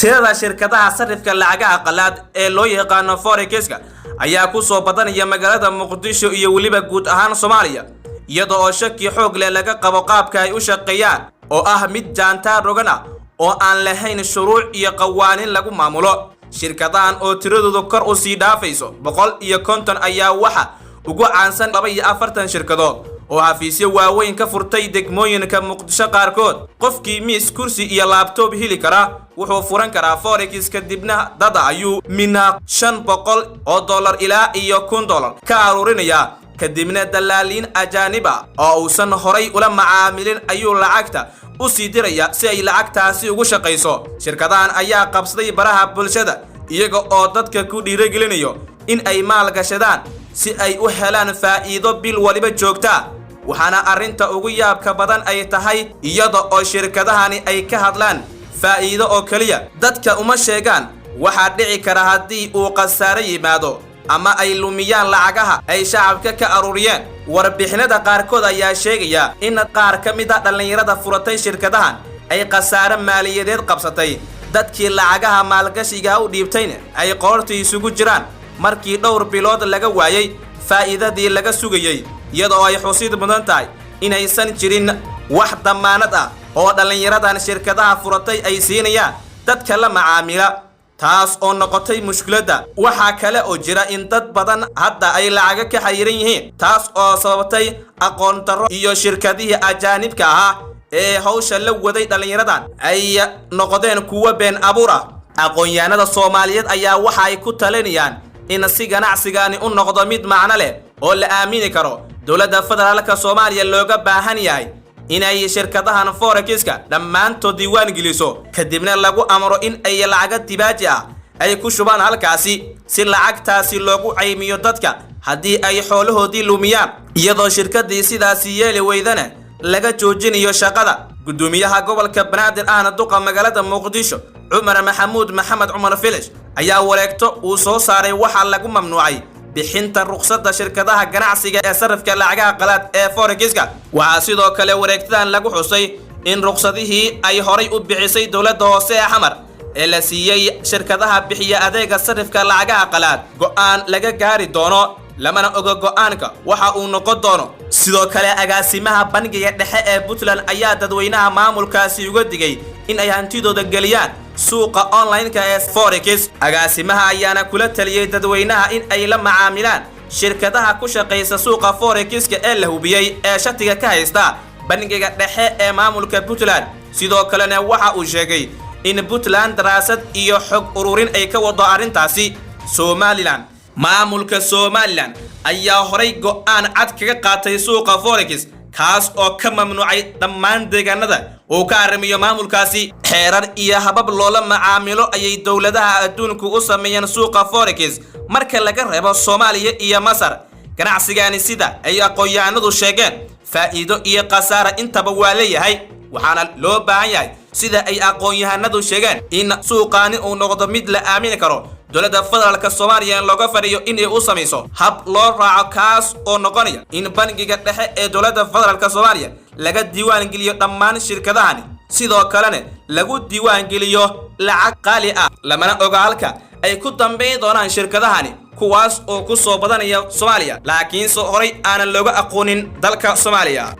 tirada shirkadaha sarifka lacagaha qalaad ee loo yaqaan forex-ka ayaa ku soo badanaya magaalada Muqdisho iyo waliba guud ahaan Soomaaliya iyadoo shaki xoog leh laga qabo qaabka ay u shaqeeyaan oo ah mid jaantaa rogana oo aan lahayn shuruuc iyo qawaaniin lagu maamulo. shirkadahan oo tiradoodu kor u sii dhaafayso 150 ayaa waxa ugu caansan 42 shirkadood oo xafiisyo waaweyn ka furtay degmooyinka Muqdisho qaarkood. qofkii miis kursi iyo laptop heli kara wuxuu furan karaa forex kadibna dada ayuu mina $500 ilaa iyo $1,000 ka aruurinaya kadibna dalaaliin ajaaniba oo uusan horay ula macaamilin ayuu lacagta u sii diraya si ay lacagtaasi ugu shaqeyso. shirkadahan ayaa qabsaday baraha bulshada iyaga oo dadka ku dhiirigelinayo in ay maal gashadaan si ay u helaan faa'iido bil waliba joogta. waxaana arinta ugu yaabka badan ay tahay iyada oo shirkadahani ay ka hadlaan faa'iido oo kaliya dadka uma sheegaan waxa dhici kara haddii uu khasaare yimaado ama ay lumiyaan lacagaha ay shacabka ka aruuriyeen. warbixinada qaarkood ayaa sheegaya in qaar ka mid ah dhalinyarada furatay shirkadahan ay khasaare maaliyadeed qabsatay. dadkii lacagaha maalgashiga u dhiibtayna ay qoortii isugu jiraan markii dhowr bilood laga waayay faa'iidadii laga sugayay iyadoo ay xusid mudan tahay inaysan jirin wax damaanad ah oo dhalinyaradan shirkadaha furatay ay siinayaan dadka la macaamila, taas oo noqotay mushkiladda. waxaa kale oo jira in dad badan hadda ay lacag ka xayiran yihiin taas oo sababtay aqoon darro iyo shirkadihii ajaanibka ahaa ee hawsha la waday dhalinyaradan ay noqdeen kuwa been abuur ah. aqoonyahanada Soomaaliyeed ayaa waxa ay ku talinayaan in si ganacsigani u noqdo mid macno leh oo la aamini karo. dowladda federaalka Soomaaliya looga baahan yahay inay shirkadahan forex-ka dhammaantood diiwaan geliso kadibna lagu amro in ay lacag dibaaji ah ay ku shubaan halkaasi si lacagtaasi loogu caymiyo dadka haddii ay xoolahoodii lumiyaan iyadoo shirkadii sidaas yeeli weydana laga joojinayo shaqada. gudoomiyaha gobolka Banaadir ahna duqa magaalada Muqdisho Cumar Maxamed Cumar Filish ayaa wareegto uu soo saaray waxa lagu mamnuucay bixinta ruqsadda shirkadaha ganacsiga ee sarifka lacagaha qalaad ee forex-ka. waxaa sidoo kale wareegtadan lagu xusay in ruqsadihii ay horay u bixisay dowladda hoose ee Xamar ee la siiyay shirkadaha bixiya adeega sarifka lacagaha qalaad go'aan laga gaari doono lamana oga go'aanka waxa uu noqon doono. sidoo kale agaasimaha bangiga dhexe ee Puntland ayaa dadweynaha maamulkaasi uga digay in ay hantidooda geliyaan suuqa online-ka ee forex. agaasimaha ayaana kula taliyay dadweynaha in ay la macaamilaan shirkadaha ku shaqeysa suuqa forex-ka ee la hubiyay ee shatiga ka haysta bangiga dhexe ee maamulka Puntland. sidoo kalena waxa uu sheegay in Puntland daraasad iyo xog ururin ay ka wado arintaasi. maamulka Somaliland ayaa horay go'aan cad kaga qaatay suuqa forex kaas oo ka mamnuucay dhammaan deegaanada oo ka arrimiyo maamulkaasi. xeerar iyo habab loola macaamilo ayay dowladaha adduunku u sameeyeen suuqa forex marka laga reebo Soomaaliya iyo Masar. ganacsigani sida ay aqoonyahanadu sheegeen faa'iido iyo khasaare intaba waa leeyahay, waxaana loo baahan yahay sida ay aqoonyahanadu sheegeen in suuqani uu noqdo mid la aamini karo. dowladda federaalka Soomaaliya looga fariyo in ay u samayso hab loo raaco kaas oo noqonaya in bangiga dhexe ee dowladda federaalka Soomaaliya laga diiwaan geliyo dhammaan shirkadahani sidoo kalena lagu diiwaan geliyo lacag qaali ah. lamana oga halka ay ku dambeyn doonaan shirkadahani kuwaas oo ku soo badanaya Soomaaliya laakiin soo horay aan looga aqoonin dalka Soomaaliya.